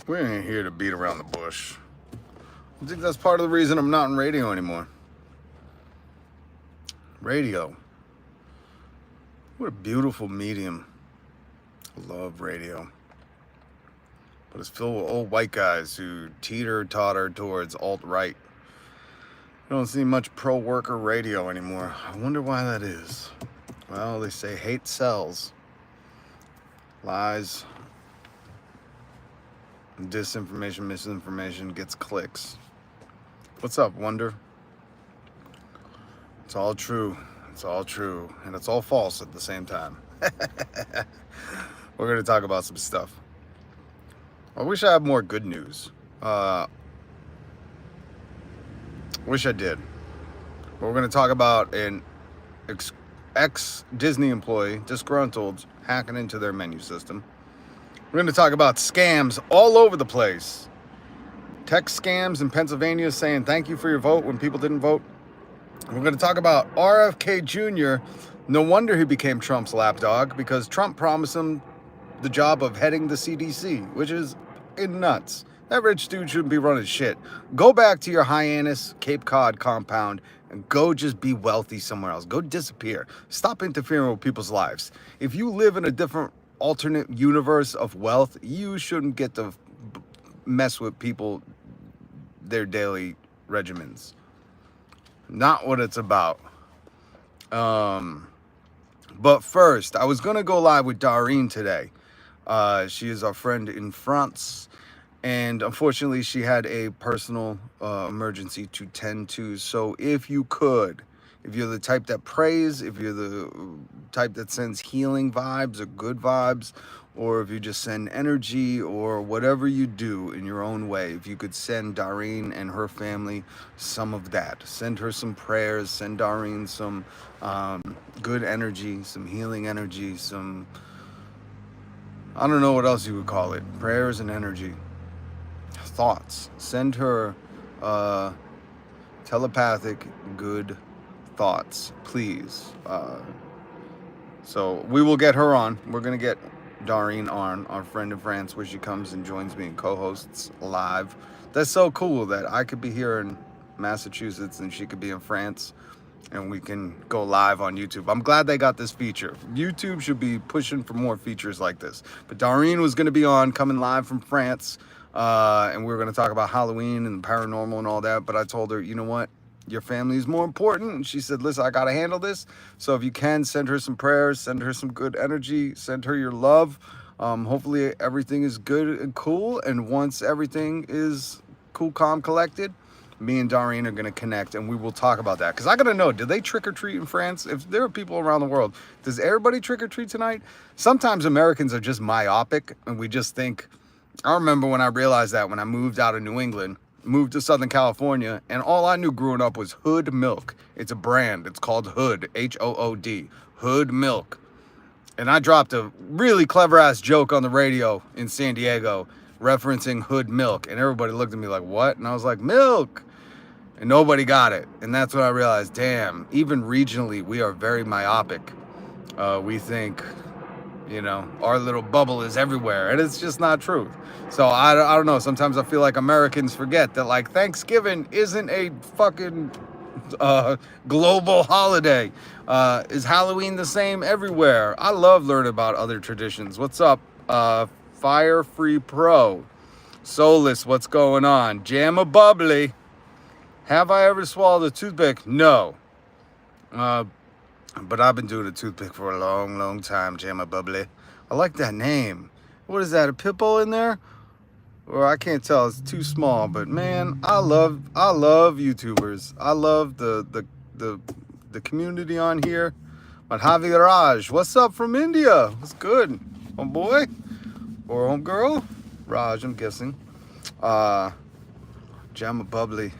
We ain't here to beat around the bush. I think that's part of the reason I'm not in radio anymore. Radio. What a beautiful medium. I love radio. But it's filled with old white guys who teeter-totter towards alt-right. I don't see much pro-worker radio anymore. I wonder why that is. Well, they say hate sells. Lies, disinformation, misinformation gets clicks. What's up, Wonder? It's all true. It's all true. And it's all false at the same time. We're going to talk about some stuff. I wish I had more good news. Wish I did. But we're going to talk about an ex-Disney employee, disgruntled, hacking into their menu system. We're going to talk about scams all over the place. Text scams in Pennsylvania saying thank you for your vote when people didn't vote. We're going to talk about RFK Jr. No wonder he became Trump's lapdog, because Trump promised him the job of heading the CDC, which is nuts. That rich dude shouldn't be running shit. Go back to your Hyannis, Cape Cod compound and go just be wealthy somewhere else. Go disappear. Stop interfering with people's lives. If you live in a different alternate universe of wealth, you shouldn't get to mess with people, their daily regimens. Not what it's about. But first, I was going to go live with Doreen today. She is our friend in France. And unfortunately, she had a personal emergency to tend to. So if you could, if you're the type that prays, if you're the type that sends healing vibes or good vibes, or if you just send energy or whatever you do in your own way, if you could send Doreen and her family some of that. Send her some prayers, send Doreen some good energy, some healing energy, some, I don't know what else you would call it, prayers and energy. Thoughts. Send her telepathic good thoughts, please. So we will get her on. We're going to get Doreen on, our friend in France, where she comes and joins me and co-hosts live. That's so cool that I could be here in Massachusetts and she could be in France and we can go live on YouTube. I'm glad they got this feature. YouTube should be pushing for more features like this. But Doreen was going to be on, coming live from France. And we were going to talk about Halloween and paranormal and all that. But I told her, you know what? Your family is more important. And she said, listen, I got to handle this. So if you can, send her some prayers, send her some good energy, send her your love. Hopefully everything is good and cool. And once everything is cool, calm, collected, me and Doreen are going to connect and we will talk about that. Because I got to know, do they trick or treat in France? If there are people around the world, does everybody trick or treat tonight? Sometimes Americans are just myopic and we just think. I remember when I realized that when I moved out of New England, moved to Southern California, and all I knew growing up was Hood Milk. It's a brand. It's called Hood, H-O-O-D, Hood Milk. And I dropped a really clever-ass joke on the radio in San Diego referencing Hood Milk, and everybody looked at me like, what? And I was like, milk! And nobody got it. And that's when I realized, damn, even regionally, we are very myopic. We think, you know, our little bubble is everywhere, and it's just not true. So I don't know. Sometimes I feel like Americans forget that, like, Thanksgiving isn't a fucking global holiday. Is Halloween the same everywhere? I love learning about other traditions. What's up, Fire Free Pro? Soulless, what's going on? Jam a bubbly. Have I ever swallowed a toothpick? No. But I've been doing a toothpick for a long, long time, Jamma Bubbly. I like that name. What is that, a pit bull in there? Or I can't tell, it's too small. But man, I love YouTubers. I love the community on here. But Javi Raj, what's up from India? What's good, homeboy? Or homegirl? Raj, I'm guessing. Jamma Bubbly.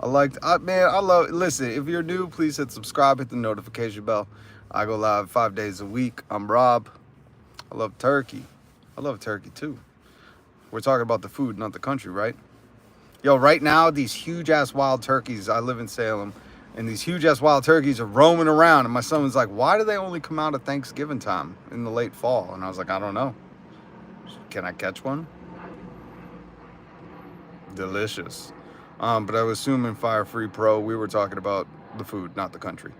I love, listen, if you're new, please hit subscribe, hit the notification bell. I go live 5 days a week. I'm Rob. I love turkey. I love turkey too. We're talking about the food, not the country, right? Yo, right now, these huge-ass wild turkeys, I live in Salem, and these huge-ass wild turkeys are roaming around, and my son was like, why do they only come out at Thanksgiving time in the late fall? And I was like, I don't know. Can I catch one? Delicious. But I was assuming Fire Free Pro, we were talking about the food, not the country.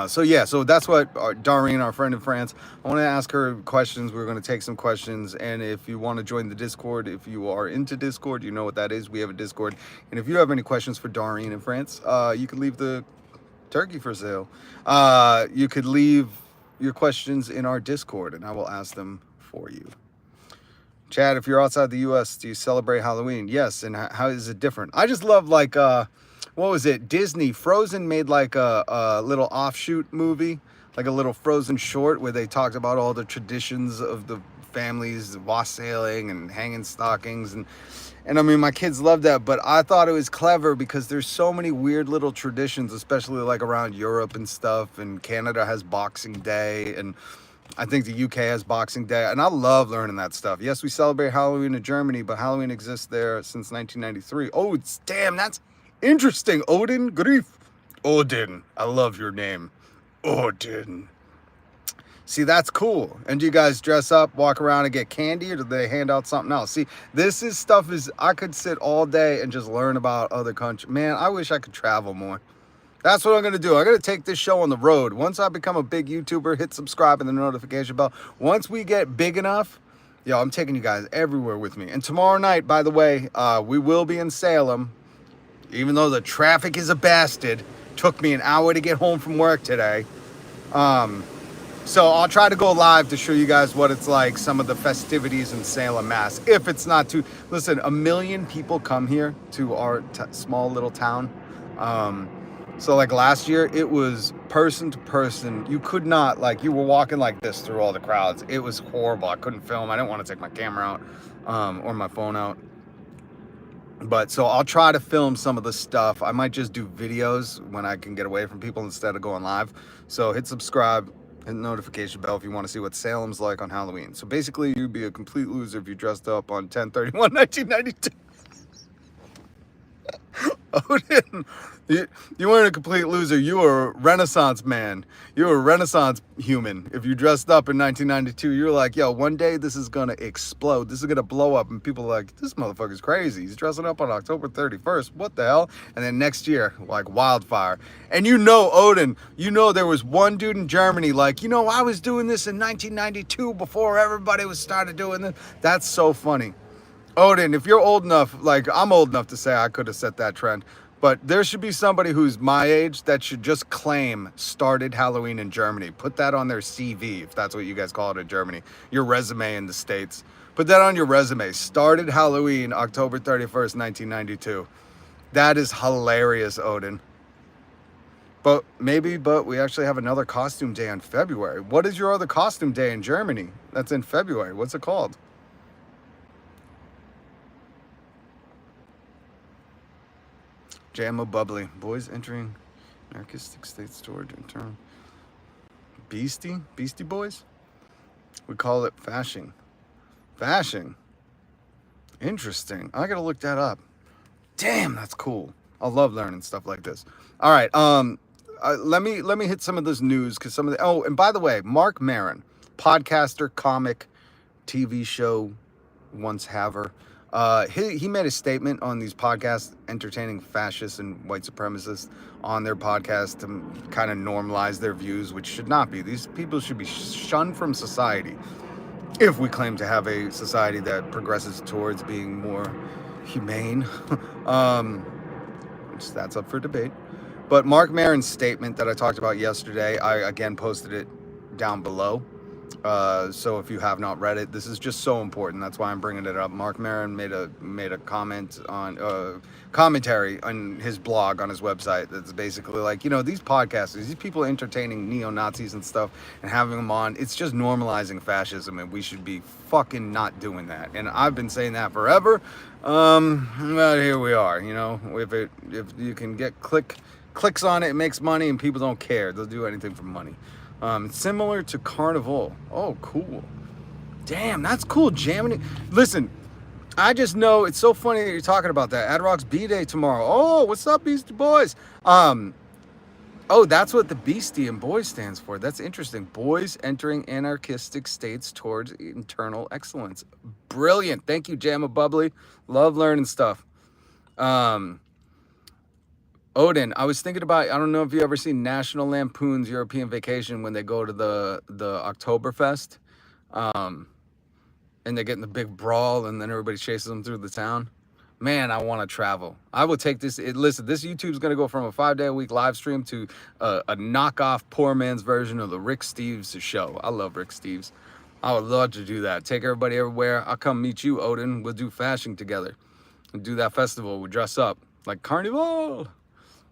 So that's what Doreen, our friend in France, I want to ask her questions. We're going to take some questions. And if you want to join the Discord, if you are into Discord, you know what that is. We have a Discord. And if you have any questions for Doreen in France, you could leave the turkey for sale. You could leave your questions in our Discord and I will ask them for you. Chad, if you're outside the U.S., do you celebrate Halloween? Yes. And how is it different? I just love like, what was it? Disney, Frozen made like a little offshoot movie, like a little Frozen short where they talked about all the traditions of the families, wassailing and hanging stockings. And I mean, my kids love that, but I thought it was clever because there's so many weird little traditions, especially like around Europe and stuff. And Canada has Boxing Day and I think the UK has Boxing Day, and I love learning that stuff. Yes, we celebrate Halloween in Germany, but Halloween exists there since 1993. Oh, damn, that's interesting. Odin, grief. Odin, I love your name. Odin. See, that's cool. And do you guys dress up, walk around and get candy, or do they hand out something else? See, this is stuff I could sit all day and just learn about other countries. Man, I wish I could travel more. That's what I'm going to do. I'm going to take this show on the road. Once I become a big YouTuber, hit subscribe and the notification bell. Once we get big enough, I'm taking you guys everywhere with me. And tomorrow night, by the way, we will be in Salem. Even though the traffic is a bastard. Took me an hour to get home from work today. So I'll try to go live to show you guys what it's like, some of the festivities in Salem, Mass. If it's not too... Listen, 1 million people come here to our small little town. So like last year, it was person to person. You could not, like, you were walking like this through all the crowds. It was horrible. I couldn't film. I didn't want to take my camera out or my phone out. But so I'll try to film some of the stuff. I might just do videos when I can get away from people instead of going live. So hit subscribe, hit the notification bell if you want to see what Salem's like on Halloween. So basically, you'd be a complete loser if you dressed up on 10/31/1992. Odin, you weren't a complete loser. You were a Renaissance man. You were a Renaissance human. If you dressed up in 1992, you were like, yo, one day this is going to explode. This is going to blow up. And people are like, this motherfucker's crazy. He's dressing up on October 31st. What the hell? And then next year, like wildfire. And Odin, there was one dude in Germany like, I was doing this in 1992 before everybody started doing this. That's so funny. Odin, if you're old enough, like I'm old enough to say I could have set that trend, but there should be somebody who's my age that should just claim started Halloween in Germany. Put that on their CV, if that's what you guys call it in Germany. Your resume in the States. Put that on your resume. Started Halloween October 31st, 1992. That is hilarious, Odin. But we actually have another costume day in February. What is your other costume day in Germany that's in February? What's it called? Jamma Bubbly. Boys entering anarchistic state store to turn. Beastie Boys? We call it fashing. Fashing. Interesting. I gotta look that up. Damn, that's cool. I love learning stuff like this. All right. Let me hit some of this news because and by the way, Marc Maron, podcaster, comic, TV show, once haver. He made a statement on these podcasts entertaining fascists and white supremacists on their podcast to kind of normalize their views, which should not be. These people should be shunned from society if we claim to have a society that progresses towards being more humane. Which that's up for debate. But Marc Maron's statement that I talked about yesterday, I again posted it down below. So if you have not read it, this is just so important. That's why I'm bringing it up. Marc Maron made a comment on commentary on his blog on his website that's basically like, these podcasters, these people entertaining neo-Nazis and stuff and having them on, it's just normalizing fascism, and we should be fucking not doing that. And I've been saying that forever. But here we are. If you can get clicks on it, it makes money, and people don't care. They'll do anything for money. Similar to Carnival. Oh, cool. Damn, that's cool. Jamming. Listen, I just know it's so funny that you're talking about that. Ad Rock's B-Day tomorrow. Oh, what's up, Beastie Boys? Oh, that's what the Beastie and Boys stands for. That's interesting. Boys entering anarchistic states towards internal excellence. Brilliant. Thank you, Jamma Bubbly. Love learning stuff. Um, Odin, I was thinking about, I don't know if you ever seen National Lampoon's European Vacation when they go to the Oktoberfest. Um, and they get in the big brawl and then everybody chases them through the town. Man, I want to travel. I will take this. Listen, this YouTube's going to go from a 5-day-a-week live stream to a knockoff poor man's version of the Rick Steves show. I love Rick Steves. I would love to do that. Take everybody everywhere. I'll come meet you, Odin. We'll do fashion together and do that festival. We'll dress up like Carnival.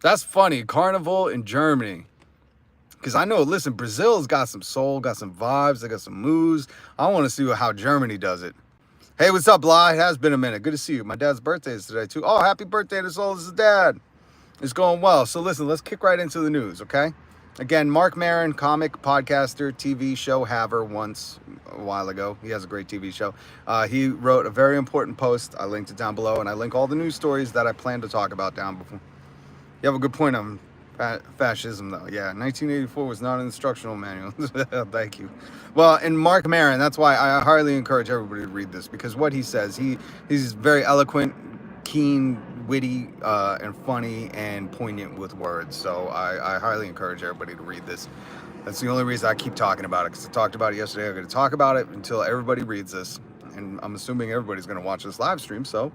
That's funny. Carnival in Germany. Because I know, listen, Brazil's got some soul, got some vibes, they got some moves. I want to see how Germany does it. Hey, what's up, Bly? It has been a minute. Good to see you. My dad's birthday is today, too. Oh, happy birthday to Soul's dad. It's going well. So listen, let's kick right into the news, okay? Again, Marc Maron, comic, podcaster, TV show haver once a while ago. He has a great TV show. He wrote a very important post. I linked it down below, and I link all the news stories that I plan to talk about down before. You have a good point on fascism, though. Yeah, 1984 was not an instructional manual. Thank you. Well, and Marc Maron, that's why I highly encourage everybody to read this, because what he says, he's very eloquent, keen, witty, and funny, and poignant with words. So I highly encourage everybody to read this. That's the only reason I keep talking about it, because I talked about it yesterday. I'm going to talk about it until everybody reads this, and I'm assuming everybody's going to watch this live stream, so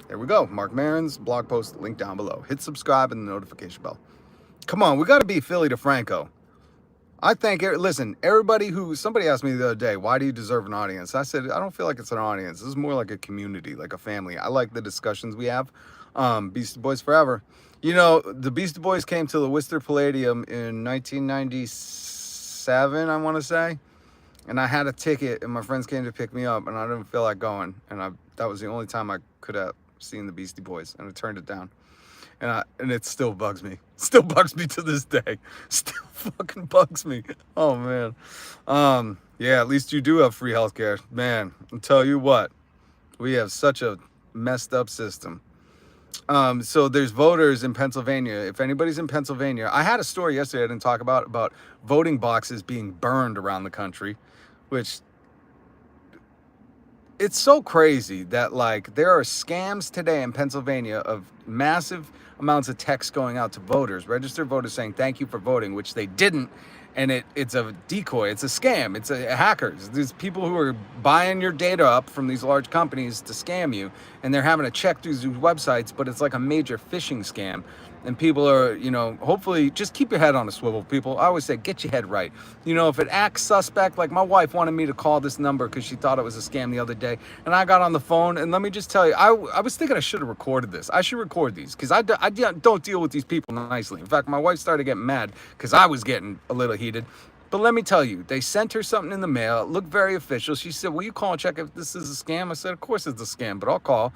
there we go. Marc Maron's blog post, link down below. Hit subscribe and the notification bell. Come on, we got to be Philly DeFranco. I think, listen, somebody asked me the other day, why do you deserve an audience? I said, I don't feel like it's an audience. This is more like a community, like a family. I like the discussions we have. Beastie Boys forever. You know, the Beastie Boys came to the Worcester Palladium in 1997, I want to say. And I had a ticket, and my friends came to pick me up, and I didn't feel like going. And that was the only time I could have seen the Beastie Boys, and I turned it down. And it still bugs me. Still bugs me to this day. Still fucking bugs me. Oh, man. Yeah, at least you do have free healthcare. Man, I'll tell you what. We have such a messed up system. So there's voters in Pennsylvania. If anybody's in Pennsylvania, I had a story yesterday I didn't talk about voting boxes being burned around the country, which it's so crazy that, like, there are scams today in Pennsylvania of massive amounts of text going out to voters, registered voters saying thank you for voting, which they didn't. And it's a decoy. It's a scam. It's hackers. There's people who are buying your data up from these large companies to scam you, and they're having to check through these websites, but it's like a major phishing scam. And people are, hopefully just keep your head on a swivel, people. I always say, get your head right. If it acts suspect, like my wife wanted me to call this number because she thought it was a scam the other day. And I got on the phone, and let me just tell you, I was thinking I should have recorded this. I should record these because I don't deal with these people nicely. In fact, my wife started getting mad because I was getting a little heated. But let me tell you, they sent her something in the mail. It looked very official. She said, will you call and check if this is a scam? I said, of course it's a scam, but I'll call.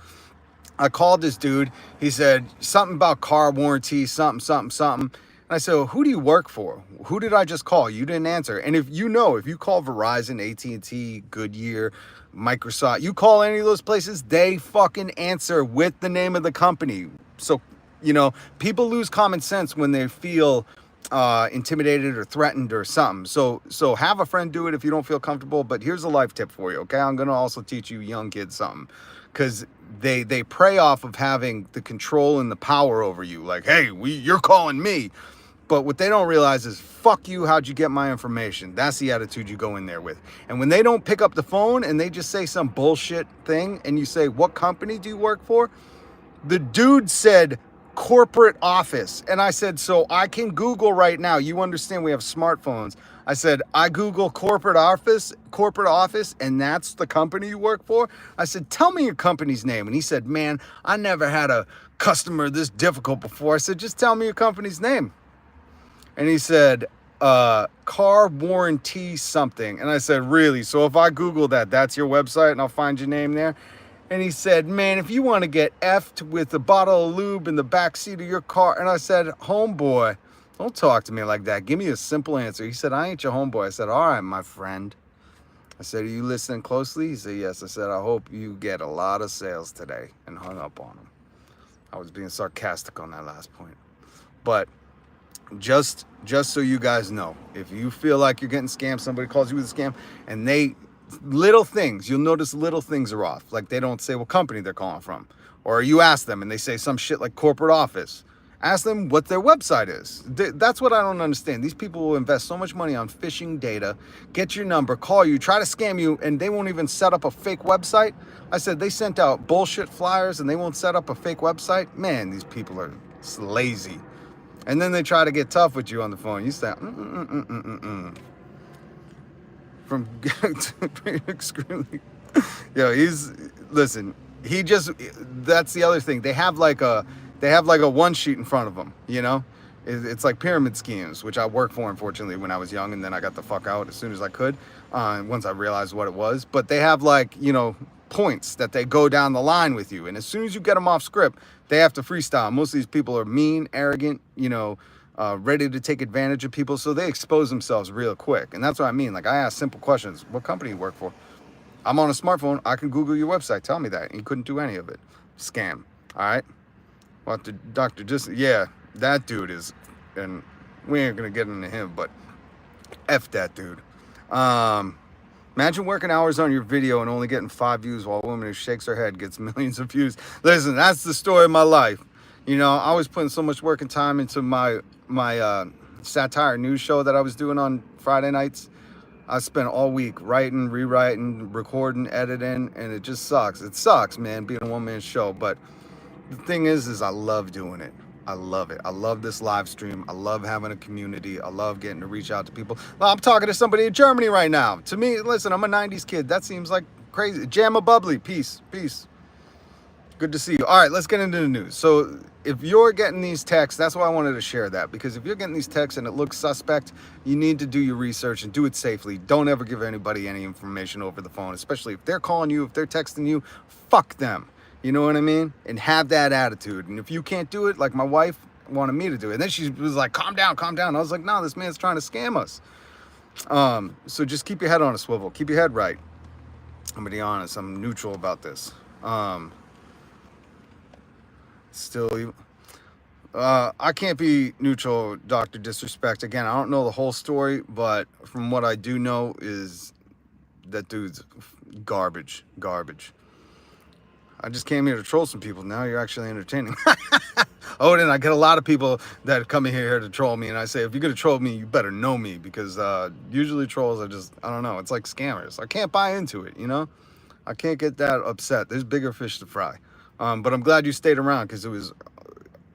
I called this dude. He said something about car warranty, something. And I said, well, who do you work for? Who did I just call? You didn't answer. And if you call Verizon, AT&T, Goodyear, Microsoft, you call any of those places, they fucking answer with the name of the company. So, people lose common sense when they feel intimidated or threatened or something. So have a friend do it if you don't feel comfortable. But here's a life tip for you, okay? I'm going to also teach you young kids something. Because they prey off of having the control and the power over you. Like, hey, you're calling me. But what they don't realize is, fuck you, how'd you get my information? That's the attitude you go in there with. And when they don't pick up the phone and they just say some bullshit thing, and you say, what company do you work for? The dude said, corporate office. And I said, so I can Google right now. You understand we have smartphones. I said, I Google corporate office, and that's the company you work for? I said, tell me your company's name. And he said, man, I never had a customer this difficult before. I said, just tell me your company's name. And he said, car warranty something. And I said, really? So if I Google that's your website and I'll find your name there? And he said, man, if you want to get effed with a bottle of lube in the backseat of your car. And I said, homeboy, don't talk to me like that. Give me a simple answer. He said, I ain't your homeboy. I said, all right, my friend. I said, are you listening closely? He said, yes. I said, I hope you get a lot of sales today. And hung up on him. I was being sarcastic on that last point. But just so you guys know, if you feel like you're getting scammed, somebody calls you with a scam, and little things, you'll notice little things are off. Like they don't say what company they're calling from. Or you ask them and they say some shit like corporate office. Ask them what their website is. That's what I don't understand. These people will invest so much money on phishing data, get your number, call you, try to scam you, and they won't even set up a fake website. I said they sent out bullshit flyers and they won't set up a fake website. Man, these people are lazy. And then they try to get tough with you on the phone. You say, from extremely, listen, that's the other thing. They have like a one sheet in front of them, you know? It's like pyramid schemes, which I worked for, unfortunately, when I was young, and then I got the fuck out as soon as I could, once I realized what it was. But they have like, points that they go down the line with you. And as soon as you get them off script, they have to freestyle. Most of these people are mean, arrogant, ready to take advantage of people. So they expose themselves real quick. And that's what I mean. Like I ask simple questions. What company you work for? I'm on a smartphone. I can Google your website. Tell me that. And you couldn't do any of it. Scam. All right. What the doctor yeah, that dude is, and we ain't going to get into him, but F that dude. Imagine working hours on your video and only getting 5 views while a woman who shakes her head gets millions of views. Listen, that's the story of my life. I was putting so much work and time into my satire news show that I was doing on Friday nights. I spent all week writing, rewriting, recording, editing, and it just sucks. It sucks, man, being a one-man show. But the thing is I love doing it. I love it. I love this live stream. I love having a community. I love getting to reach out to people. Well, I'm talking to somebody in Germany right now. To me, listen, I'm a 90s kid. That seems like crazy. Jamma Bubbly. Peace. Good to see you. All right, let's get into the news. So if you're getting these texts, that's why I wanted to share that. Because if you're getting these texts and it looks suspect, you need to do your research and do it safely. Don't ever give anybody any information over the phone, especially if they're calling you, if they're texting you. Fuck them. You know what I mean? And have that attitude. And if you can't do it, like my wife wanted me to do it. And then she was like, calm down. I was like, no, this man's trying to scam us. So just keep your head on a swivel. Keep your head right. I'm going to be honest. I'm neutral about this. I can't be neutral, Dr. Disrespect. Again, I don't know the whole story, but from what I do know is that dude's garbage. I just came here to troll some people. Now you're actually entertaining. Odin, I get a lot of people that come in here to troll me. And I say, if you're going to troll me, you better know me. Because usually trolls are just, I don't know. It's like scammers. I can't buy into it, I can't get that upset. There's bigger fish to fry. But I'm glad you stayed around because it was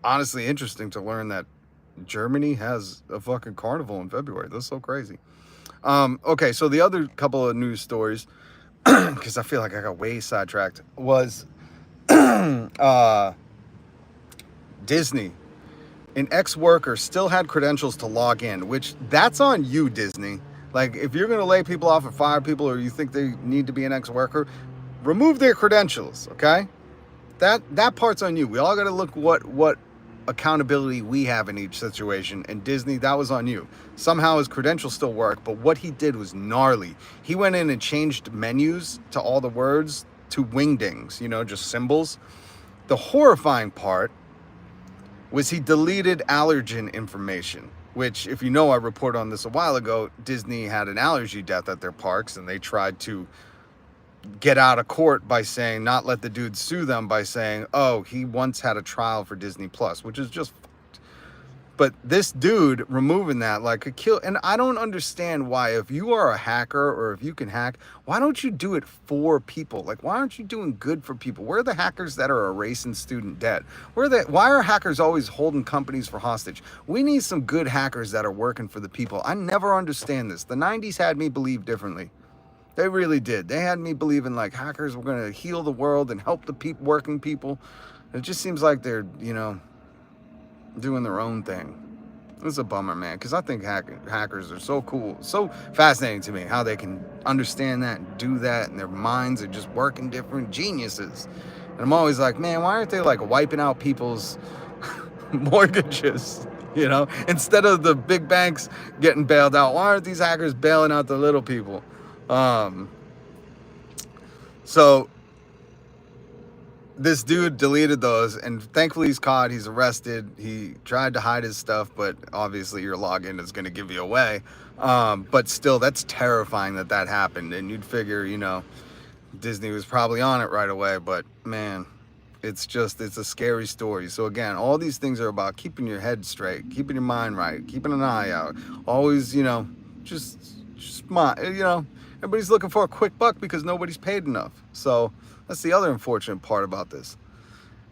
honestly interesting to learn that Germany has a fucking carnival in February. That's so crazy. Okay, so the other couple of news stories, because I feel like I got way sidetracked, was Disney. An ex-worker still had credentials to log in, which that's on you, Disney. Like, if you're going to lay people off or fire people, or you think they need to be an ex-worker, remove their credentials, okay? That part's on you. We all got to look what accountability we have in each situation. And Disney, that was on you. Somehow his credentials still work, but what he did was gnarly. He went in and changed menus to all the words to wingdings, just symbols. The horrifying part was he deleted allergen information, which, if you know, I reported on this a while ago. Disney had an allergy death at their parks, and they tried to get out of court by saying, not let the dude sue them by saying, oh, he once had a trial for Disney Plus, which is just fucked. But this dude removing that like a kill. And I don't understand why, if you are a hacker or if you can hack, why don't you do it for people? Like, why aren't you doing good for people? Where are the hackers that are erasing student debt? Why are hackers always holding companies for hostage? We need some good hackers that are working for the people. I never understand this. The 90s had me believe differently. They really did. They had me believing like hackers were going to heal the world and help the working people. It just seems like they're, doing their own thing. It's a bummer, man, because I think hackers are so cool, so fascinating to me, how they can understand that and do that, and their minds are just working different, geniuses. And I'm always like, man, why aren't they like wiping out people's mortgages? Instead of the big banks getting bailed out, why aren't these hackers bailing out the little people? So this dude deleted those, and thankfully he's caught. He's arrested. He tried to hide his stuff, but obviously your login is going to give you away. But still, that's terrifying that happened. And you'd figure, Disney was probably on it right away. But man, it's a scary story. So again, all these things are about keeping your head straight, keeping your mind right, keeping an eye out. Always, just everybody's looking for a quick buck because nobody's paid enough. So that's the other unfortunate part about this.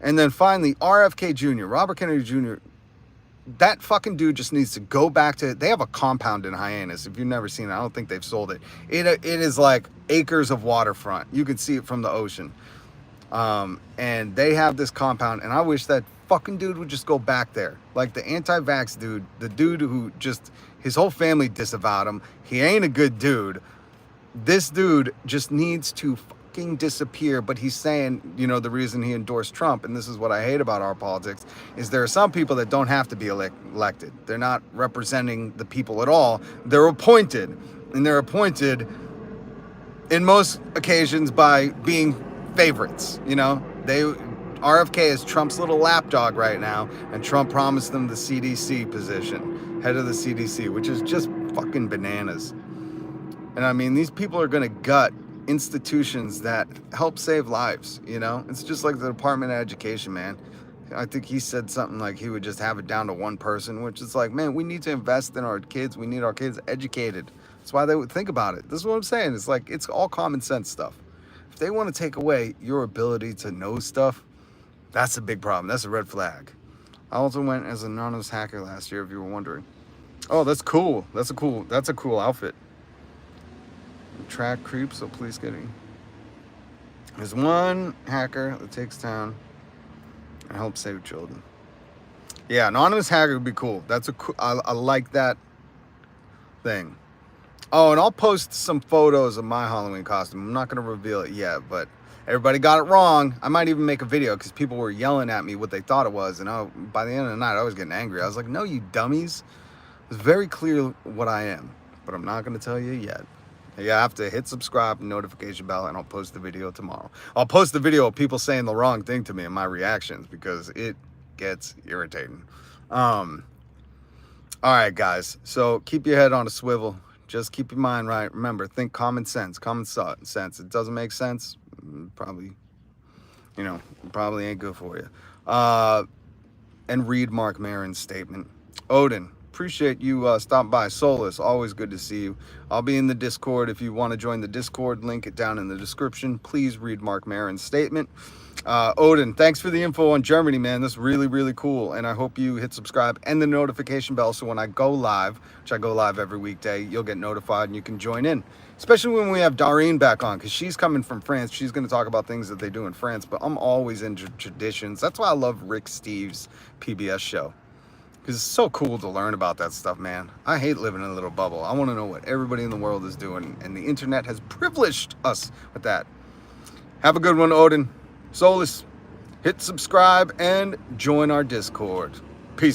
And then finally, RFK Jr., Robert Kennedy Jr., that fucking dude just needs to go back to, they have a compound in Hyannis. If you've never seen it, I don't think they've sold it. It is like acres of waterfront. You can see it from the ocean. And they have this compound, and I wish that fucking dude would just go back there. Like the anti-vax dude, the dude who just, his whole family disavowed him. He ain't a good dude. This dude just needs to fucking disappear. But he's saying, the reason he endorsed Trump, and this is what I hate about our politics, is there are some people that don't have to be elected. They're not representing the people at all. They're appointed, and they're appointed in most occasions by being favorites. RFK is Trump's little lapdog right now, and Trump promised them the CDC position, head of the CDC, which is just fucking bananas. And I mean, these people are going to gut institutions that help save lives, It's just like the Department of Education, man. I think he said something like he would just have it down to one person, which is like, man, we need to invest in our kids. We need our kids educated. That's why they would think about it. This is what I'm saying. It's like, it's all common sense stuff. If they want to take away your ability to know stuff, that's a big problem. That's a red flag. I also went as an anonymous hacker last year, if you were wondering. Oh, that's cool. That's a cool outfit. Track creeps, so please get it. There's one hacker that takes down and helps save children. Yeah, anonymous hacker would be cool. I like that thing. Oh, and I'll post some photos of my Halloween costume. I'm not going to reveal it yet, but everybody got it wrong. I might even make a video because people were yelling at me what they thought it was. And by the end of the night, I was getting angry. I was like, no, you dummies. It's very clear what I am, but I'm not going to tell you yet. You have to hit subscribe and notification bell, and I'll post the video tomorrow. I'll post the video of people saying the wrong thing to me and my reactions because it gets irritating. All right, guys. So keep your head on a swivel. Just keep your mind right. Remember, think common sense. Common sense. It doesn't make sense. Probably ain't good for you. And read Marc Maron's statement. Odin, appreciate you stopping by. Solus, always good to see you. I'll be in the Discord. If you want to join the Discord, link it down in the description. Please read Marc Maron's statement. Odin, thanks for the info on Germany, man. That's really, really cool. And I hope you hit subscribe and the notification bell so when I go live, which I go live every weekday, you'll get notified and you can join in. Especially when we have Doreen back on, because she's coming from France. She's going to talk about things that they do in France, but I'm always into traditions. That's why I love Rick Steves' PBS show. Because it's so cool to learn about that stuff, man. I hate living in a little bubble. I want to know what everybody in the world is doing, and the internet has privileged us with that. Have a good one, Odin. Solus, hit subscribe and join our Discord.